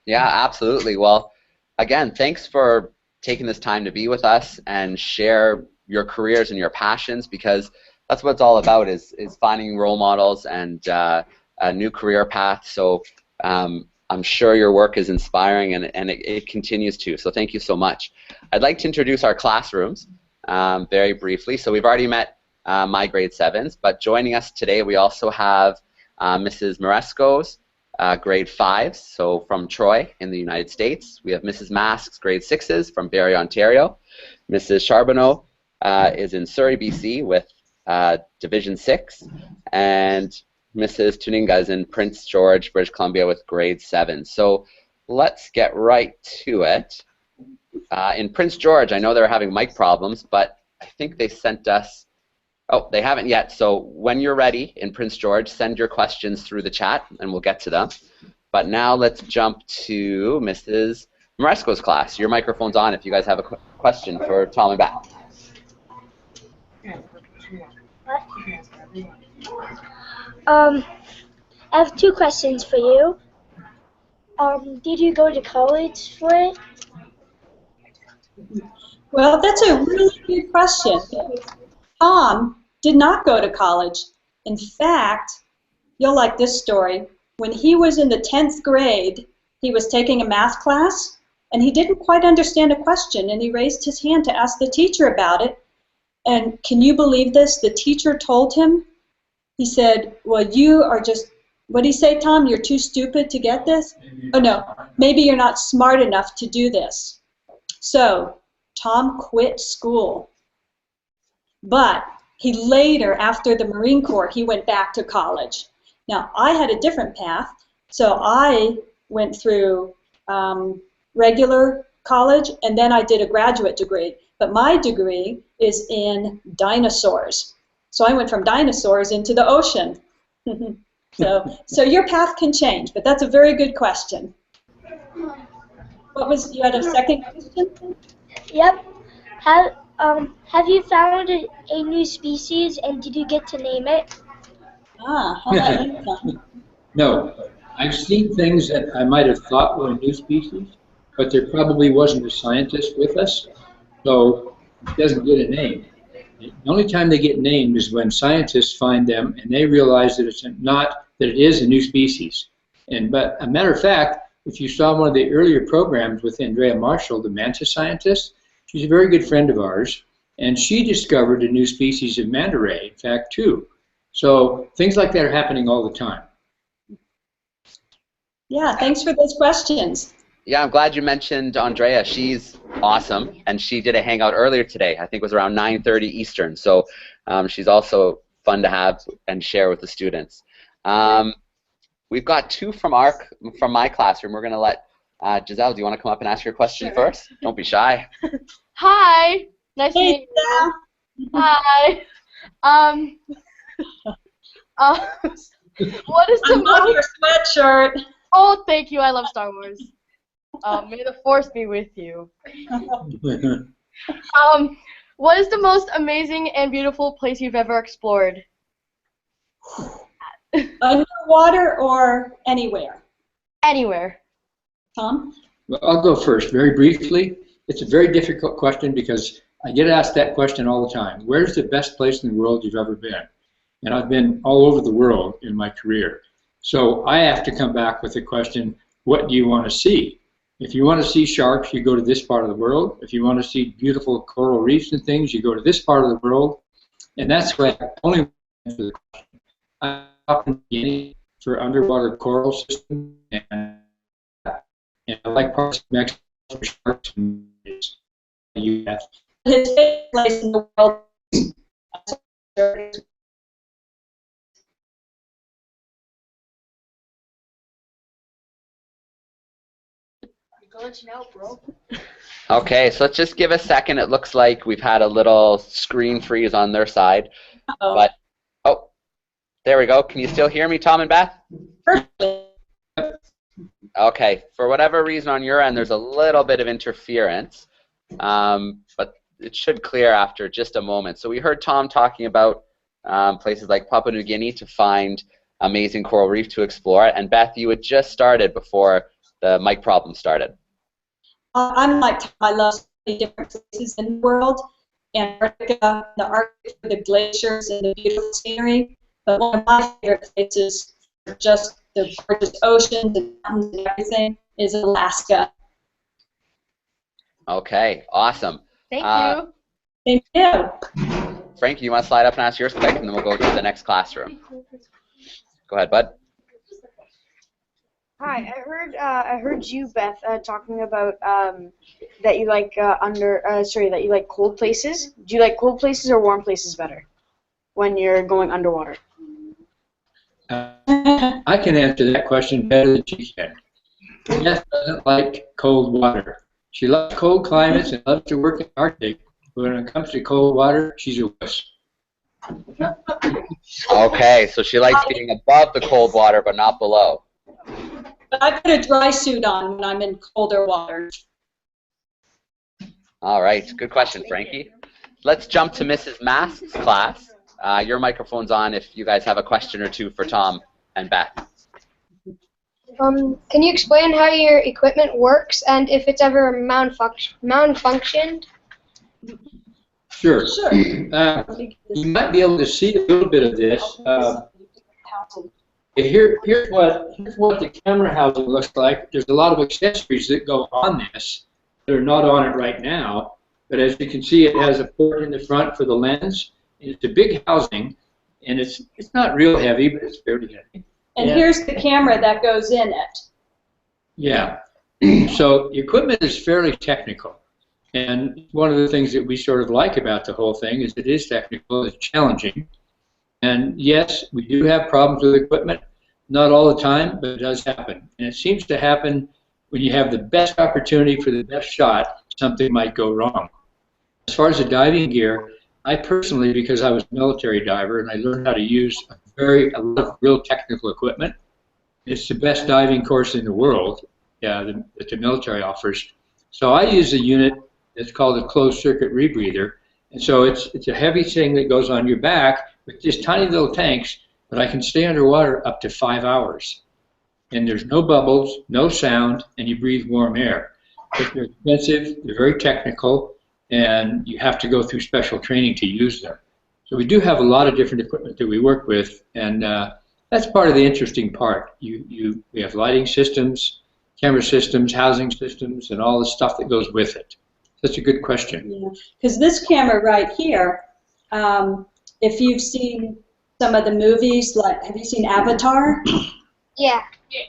Yeah, absolutely. Well, again, thanks for taking this time to be with us and share your careers and your passions, because that's what it's all about, is finding role models and a new career path. So I'm sure your work is inspiring, and it continues to. So thank you so much. I'd like to introduce our classrooms very briefly. So we've already met my grade 7s, but joining us today we also have Mrs. Maresco's grade 5s, so from Troy in the United States. We have Mrs. Mask's grade 6s from Barrie, Ontario. Mrs. Charbonneau is in Surrey, BC with Division 6, and Mrs. Tuninga is in Prince George, British Columbia with grade 7. So let's get right to it. In Prince George, I know they're having mic problems, but I think they sent us, oh, they haven't yet. So when you're ready in Prince George, send your questions through the chat and we'll get to them. But now let's jump to Mrs. Maresco's class. Your microphone's on if you guys have a question for Tom and Beth. I have 2 questions for you. Did you go to college for it? Well, that's a really good question. Tom did not go to college. In fact, you'll like this story. When he was in the 10th grade, he was taking a math class, and he didn't quite understand a question, and he raised his hand to ask the teacher about it. And can you believe this? The teacher told him, he said, well, you are just, what did he say, Tom? You're too stupid to get this? Oh, no, maybe you're not smart enough to do this. So Tom quit school. But he later, after the Marine Corps, he went back to college. Now, I had a different path, so I went through regular college, and then I did a graduate degree. But my degree is in dinosaurs. So I went from dinosaurs into the ocean. So your path can change, but that's a very good question. What was, you had a second question? Yep. Have you found a new species, and did you get to name it? Ah, how about you, Tom? No, I've seen things that I might have thought were a new species, but there probably wasn't a scientist with us, so it doesn't get a name. The only time they get named is when scientists find them and they realize that it's not, that it is a new species. But a matter of fact, if you saw one of the earlier programs with Andrea Marshall, the manta scientist, she's a very good friend of ours, and she discovered a new species of manta ray, in fact, too. So things like that are happening all the time. Yeah, thanks for those questions. Yeah, I'm glad you mentioned Andrea. She's awesome, and she did a hangout earlier today. I think it was around 9:30 Eastern. So she's also fun to have and share with the students. We've got two from my classroom. We're going to let Giselle, do you want to come up and ask your question first? Don't be shy. Hi. Nice to meet you. Hi. What is the love your sweatshirt. Oh, thank you. I love Star Wars. May the Force be with you. What is the most amazing and beautiful place you've ever explored? Underwater or anywhere? Anywhere. Tom? Well, I'll go first, very briefly. It's a very difficult question because I get asked that question all the time. Where's the best place in the world you've ever been? And I've been all over the world in my career. So I have to come back with the question, what do you want to see? If you want to see sharks, you go to this part of the world. If you want to see beautiful coral reefs and things, you go to this part of the world. And that's why I only answer the question. I'm talking for underwater coral systems, and I like parts of Mexico for sharks and U.S. His favorite place in the world. Okay, so let's just give a second. It looks like we've had a little screen freeze on their side. Oh. But, oh, there we go. Can you still hear me, Tom and Beth? Perfect. Okay, for whatever reason on your end, there's a little bit of interference, but it should clear after just a moment. So we heard Tom talking about places like Papua New Guinea to find amazing coral reef to explore, and Beth, you had just started before the mic problem started. I'm like Tom. I love so many different places in the world. Antarctica, the Arctic, the glaciers, and the beautiful scenery. But one of my favorite places, just the gorgeous oceans and mountains and everything, is Alaska. Okay, awesome. Thank you. Thank you. Frank, you want to slide up and ask yours quick, and then we'll go to the next classroom. Go ahead, bud. Hi, I heard you, Beth, talking about that you like that you like cold places. Do you like cold places or warm places better when you're going underwater? I can answer that question better than she can. Beth doesn't like cold water. She loves cold climates and loves to work in the Arctic, but when it comes to cold water, she's a wuss. Okay, so she likes being above the cold water, but not below. But I put a dry suit on when I'm in colder water. All right, good question, Frankie. Let's jump to Mrs. Mast's class. Your microphone's on if you guys have a question or two for Tom and Beth. Can you explain how your equipment works and if it's ever malfunctioned? Sure. You might be able to see a little bit of this. Here's what the camera housing looks like. There's a lot of accessories that go on this that are not on it right now. But as you can see, it has a port in the front for the lens. It's a big housing, and it's not real heavy, but it's fairly heavy. And here's the camera that goes in it. Yeah. So the equipment is fairly technical. And one of the things that we sort of like about the whole thing is it is technical, it's challenging. And yes, we do have problems with equipment, not all the time, but it does happen. And it seems to happen when you have the best opportunity for the best shot, something might go wrong. As far as the diving gear, I personally, because I was a military diver and I learned how to use a lot of real technical equipment, it's the best diving course in the world that the military offers. So I use a unit that's called a closed circuit rebreather. And so it's a heavy thing that goes on your back with just tiny little tanks, but I can stay underwater up to 5 hours. And there's no bubbles, no sound, and you breathe warm air. But they're expensive, they're very technical, and you have to go through special training to use them. So we do have a lot of different equipment that we work with, and that's part of the interesting part. We have lighting systems, camera systems, housing systems, and all the stuff that goes with it. That's a good question. Yeah, because this camera right here, if you've seen some of the movies, like, have you seen Avatar? Yeah.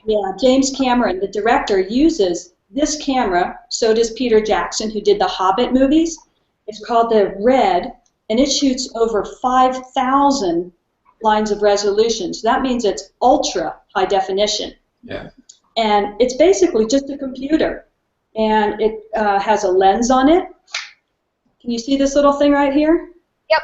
Yeah, James Cameron, the director, uses this camera. So does Peter Jackson, who did the Hobbit movies. It's called the Red, and it shoots over 5,000 lines of resolution. So that means it's ultra high definition. Yeah. And it's basically just a computer. And it has a lens on it. Can you see this little thing right here? Yep.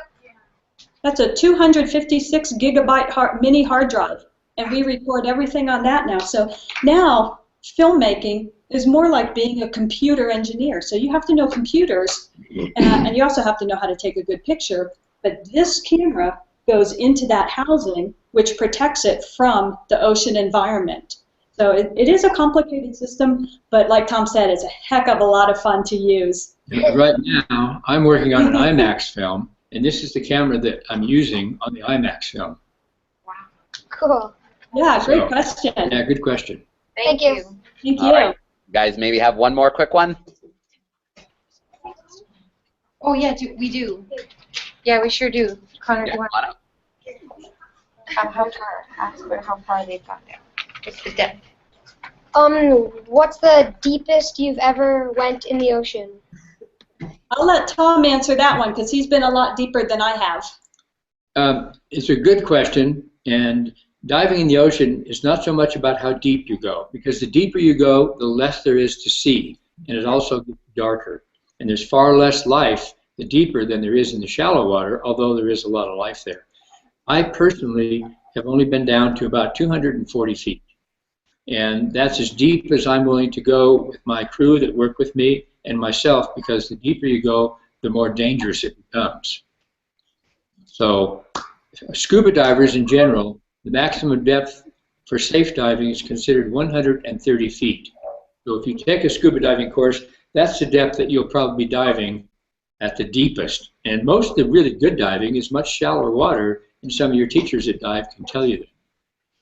That's a 256 gigabyte mini hard drive. And we record everything on that now. So now filmmaking is more like being a computer engineer. So you have to know computers, and you also have to know how to take a good picture. But this camera goes into that housing, which protects it from the ocean environment. So it is a complicated system, but like Tom said, it's a heck of a lot of fun to use. Right now, I'm working on an IMAX film, and this is the camera that I'm using on the IMAX film. Wow. Cool. Yeah, great question. Yeah, good question. Thank you. Thank you. All right. Guys, maybe have one more quick one? Oh, yeah, we do. Yeah, we sure do. Connor, Yeah, do you come on up. how far? Ask for how far they've got there. What's the depth? What's the deepest you've ever went in the ocean? I'll let Tom answer that one because he's been a lot deeper than I have. It's a good question, and diving in the ocean is not so much about how deep you go, because the deeper you go, the less there is to see, and it also gets darker. And there's far less life the deeper than there is in the shallow water, although there is a lot of life there. I personally have only been down to about 240 feet. And that's as deep as I'm willing to go with my crew that work with me and myself, because the deeper you go, the more dangerous it becomes. So scuba divers in general, the maximum depth for safe diving is considered 130 feet. So if you take a scuba diving course, that's the depth that you'll probably be diving at the deepest. And most of the really good diving is much shallower water, and some of your teachers that dive can tell you that.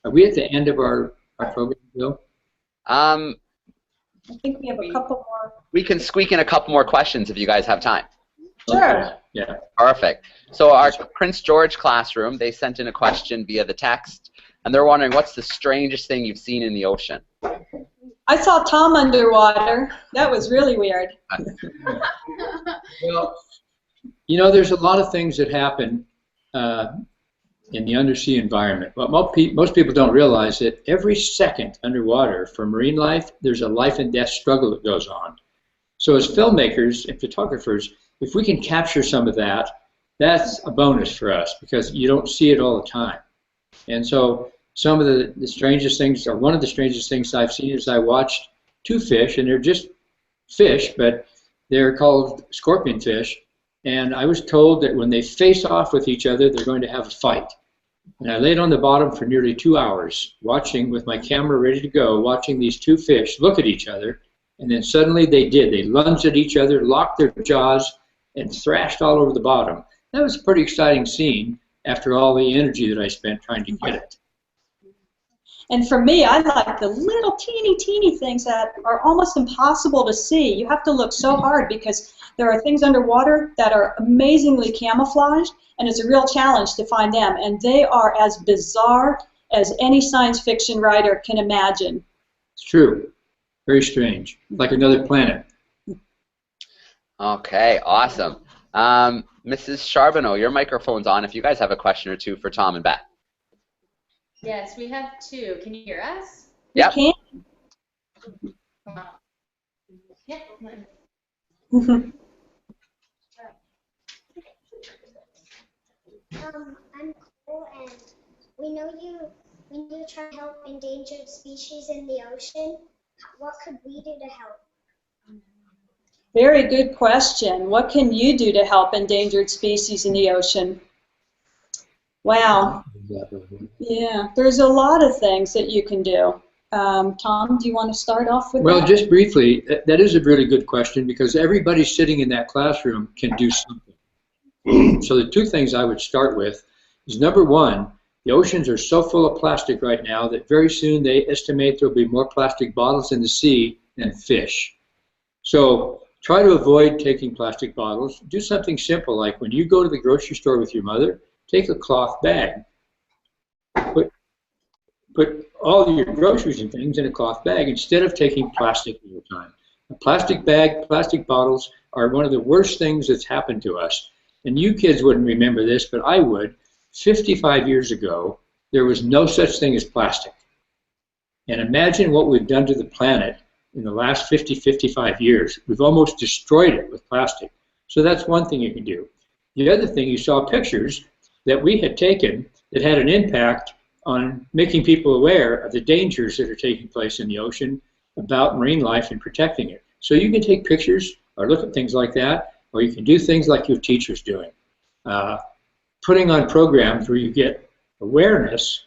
Are we at the end of our program, Bill? I think we have a couple more. We can squeak in a couple more questions if you guys have time. Sure. Okay. Yeah. Perfect. So our Prince George classroom, they sent in a question via the text, and they're wondering, what's the strangest thing you've seen in the ocean? I saw Tom underwater. That was really weird. Well, you know, there's a lot of things that happen in the undersea environment. But most people don't realize that every second underwater for marine life, there's a life and death struggle that goes on. So as filmmakers and photographers, if we can capture some of that, that's a bonus for us, because you don't see it all the time. And so some of the strangest things, or one of the strangest things I've seen, is I watched two fish, and they're just fish, but they're called scorpion fish. And I was told that when they face off with each other, they're going to have a fight. And I laid on the bottom for nearly 2 hours, watching with my camera ready to go, watching these two fish look at each other. And then suddenly they did. They lunged at each other, locked their jaws, and thrashed all over the bottom. That was a pretty exciting scene after all the energy that I spent trying to get it. And for me, I like the little teeny things that are almost impossible to see. You have to look so hard because there are things underwater that are amazingly camouflaged, and it's a real challenge to find them. And they are as bizarre as any science fiction writer can imagine. It's true. Very strange. Like another planet. Okay, awesome. Mrs. Charbonneau, your microphone's on if you guys have a question or two for Tom and Beth. Yes, we have two. Can you hear us? Yep. You Yeah. can? I'm Cole, and we know you try to help endangered species in the ocean. What could we do to help? Very good question. What can you do to help endangered species in the ocean? Wow. Yeah, there's a lot of things that you can do. Tom, do you want to start off with that? Well, just briefly, that is a really good question, because everybody sitting in that classroom can do something. So the two things I would start with is, number one, the oceans are so full of plastic right now that very soon they estimate there'll be more plastic bottles in the sea than fish. So try to avoid taking plastic bottles. Do something simple, like when you go to the grocery store with your mother, take a cloth bag. Put all your groceries and things in a cloth bag instead of taking plastic all the time. A plastic bag, plastic bottles are one of the worst things that's happened to us. And you kids wouldn't remember this, but I would. 55 years ago, there was no such thing as plastic. And imagine what we've done to the planet in the last 55 years. We've almost destroyed it with plastic. So that's one thing you can do. The other thing, you saw pictures that we had taken that had an impact on making people aware of the dangers that are taking place in the ocean about marine life and protecting it. So you can take pictures or look at things like that, or you can do things like your teacher's doing. Putting on programs where you get awareness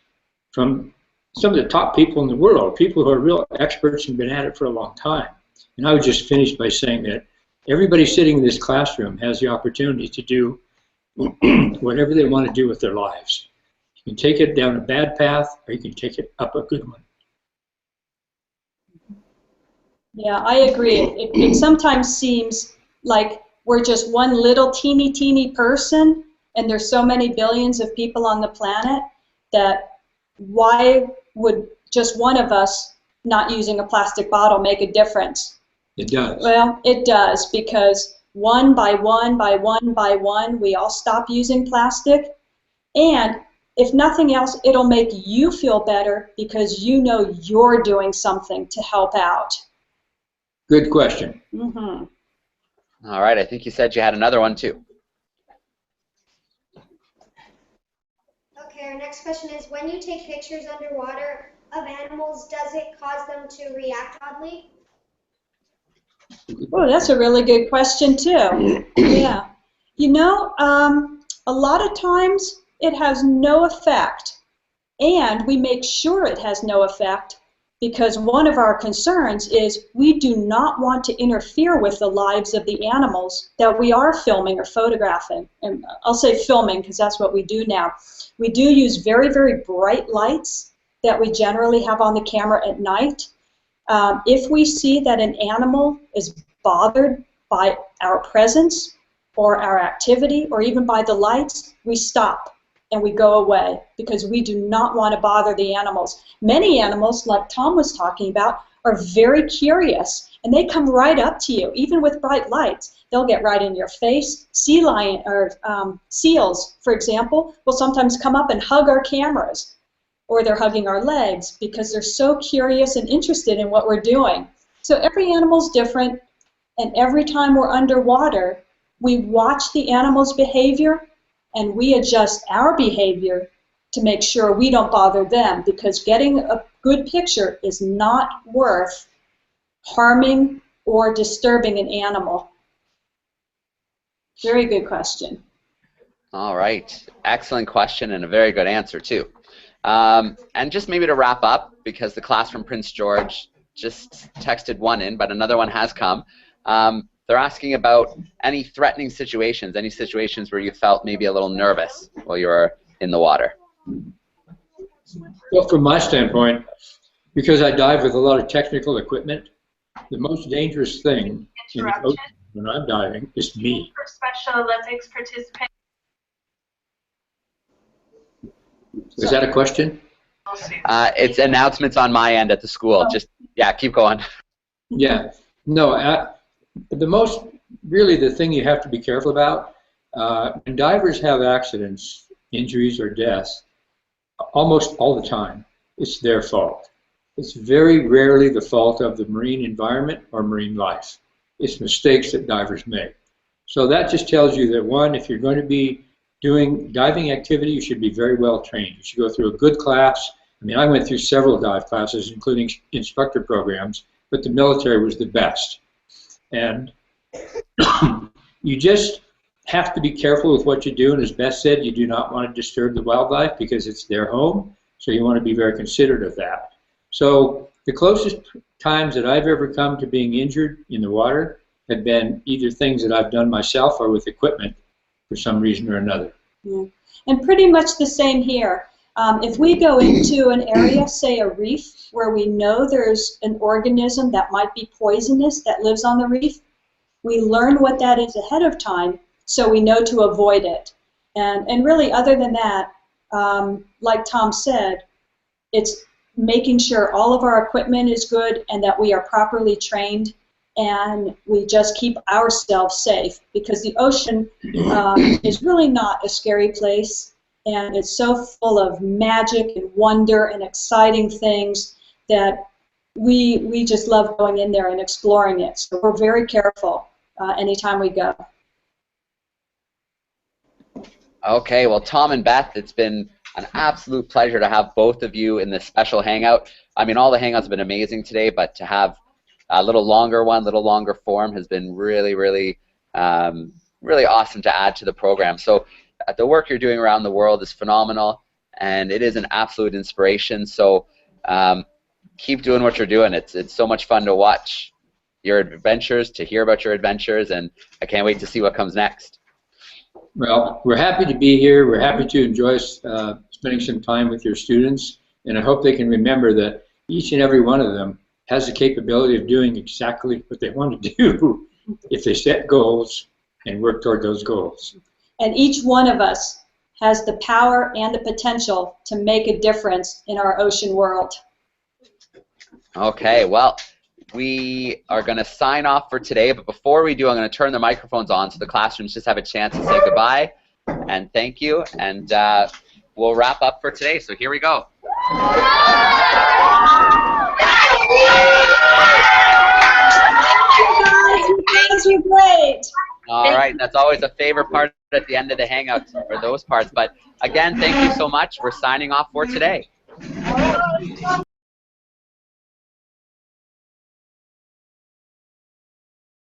from some of the top people in the world, people who are real experts and been at it for a long time. And I would just finish by saying that everybody sitting in this classroom has the opportunity to do whatever they want to do with their lives. You can take it down a bad path, or you can take it up a good one. Yeah, I agree. It sometimes seems like we're just one little teeny person, and there's so many billions of people on the planet that why would just one of us not using a plastic bottle make a difference? It does. Well, it does, because one by one, we all stop using plastic. And if nothing else, it'll make you feel better because you know you're doing something to help out. Good question. Mm-hmm. All right, I think you said you had another one too. Okay, our next question is, when you take pictures underwater of animals, does it cause them to react oddly? Oh, that's a really good question too. Yeah. You know, a lot of times it has no effect, and we make sure it has no effect because one of our concerns is we do not want to interfere with the lives of the animals that we are filming or photographing. And I'll say filming because that's what we do now. We do use very, very bright lights that we generally have on the camera at night. If we see that an animal is bothered by our presence or our activity or even by the lights, we stop and we go away because we do not want to bother the animals. Many animals, like Tom was talking about, are very curious and they come right up to you, even with bright lights. They'll get right in your face. Sea lion or seals, for example, will sometimes come up and hug our cameras, or they're hugging our legs because they're so curious and interested in what we're doing. So every animal's different, and every time we're underwater, we watch the animal's behavior and we adjust our behavior to make sure we don't bother them, because getting a good picture is not worth harming or disturbing an animal. Very good question. All right, excellent question and a very good answer too. And just maybe to wrap up, because the class from Prince George just texted one in, but another one has come. They're asking about any threatening situations, any situations where you felt maybe a little nervous while you were in the water. Well, from my standpoint, because I dive with a lot of technical equipment, the most dangerous thing in the ocean when I'm diving is me. For Special Olympics participants. Is that a question? It's announcements on my end at the school. Just, yeah, keep going. Yeah. No, really the thing you have to be careful about, when divers have accidents, injuries, or deaths, almost all the time, it's their fault. It's very rarely the fault of the marine environment or marine life. It's mistakes that divers make. So that just tells you that, one, if you're going to be doing diving activity, you should be very well trained. You should go through a good class. I mean, I went through several dive classes, including instructor programs, but the military was the best. And you just have to be careful with what you do. And as Beth said, you do not want to disturb the wildlife because it's their home. So you want to be very considerate of that. So the closest times that I've ever come to being injured in the water have been either things that I've done myself or with equipment for some reason or another. Yeah. And pretty much the same here. If we go into an area, say a reef, where we know there's an organism that might be poisonous that lives on the reef, we learn what that is ahead of time so we know to avoid it. And really, other than that, like Tom said, it's making sure all of our equipment is good and that we are properly trained and we just keep ourselves safe, because the ocean is really not a scary place. and it's so full of magic and wonder and exciting things that we just love going in there and exploring it. So we're very careful anytime we go. Okay, well, Tom and Beth, it's been an absolute pleasure to have both of you in this special hangout. I mean, all the hangouts have been amazing today, but to have a little longer one, little longer form has been really, really, really awesome to add to the program. So the work you're doing around the world is phenomenal, and it is an absolute inspiration. So keep doing what you're doing. It's so much fun to watch your adventures, to hear about your adventures, and I can't wait to see what comes next. Well, we're happy to be here. We're happy to enjoy spending some time with your students, and I hope they can remember that each and every one of them has the capability of doing exactly what they want to do if they set goals and work toward those goals. And each one of us has the power and the potential to make a difference in our ocean world. Okay, well, we are going to sign off for today, but before we do, I'm going to turn the microphones on so the classrooms just have a chance to say goodbye and thank you, and we'll wrap up for today. So here we go. You guys are great. All right, that's always a favorite part at the end of the hangout for those parts. But again, thank you so much. We're signing off for today.